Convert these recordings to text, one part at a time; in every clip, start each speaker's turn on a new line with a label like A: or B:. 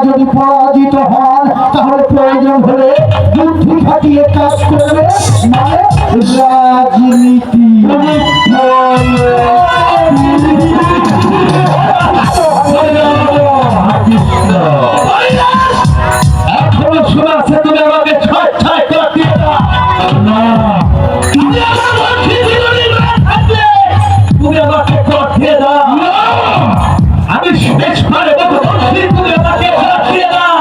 A: যদি পরাজিত হন তাহলে প্রয়োজন হলে বুদ্ধি খাটিয়ে কাজ করবে, মানে রাজনীতি। এখনো শোনা আছে তুমি আমাকে ছয় ছয় করে দিয়ে দাও। তুমি আমাকে কর দিয়ে দাও। আমি শেষ পারে তুমি আমাকে কর দিয়ে দাও।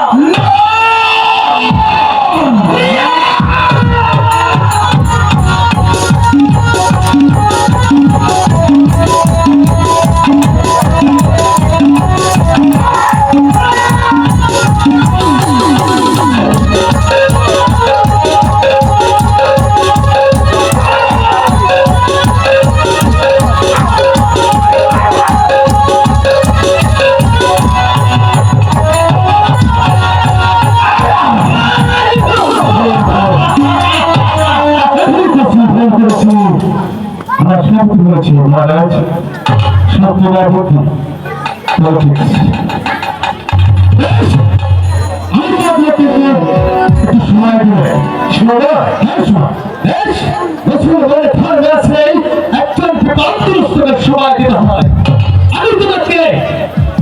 A: মহারাজ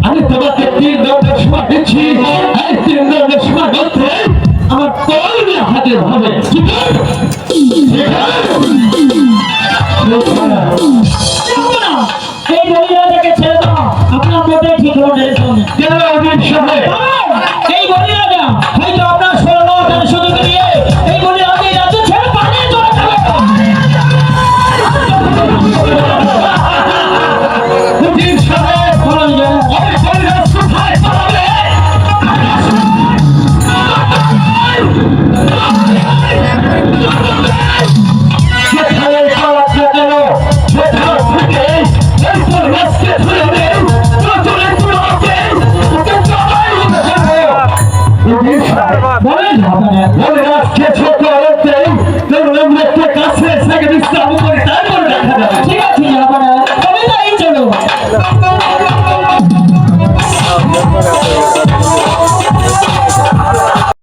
A: আমি তোমাকে 3 দণ্ডের সময় দিচ্ছি। এই 3 দণ্ডের সময় মধ্যে আমার কর্মী হাজির হবে। ঠিক আছে?
B: এই বলিরাজাকে ছেড়ে দাও, আপনার মতে ঠিক হবে। এই বলিরাজা হয়তো আপনার সরলতার সুযোগ নিয়ে এই বলিরাজা রাজ্য ছেড়ে পালিয়ে চলে যাবে। ঠিক আছে, চলো।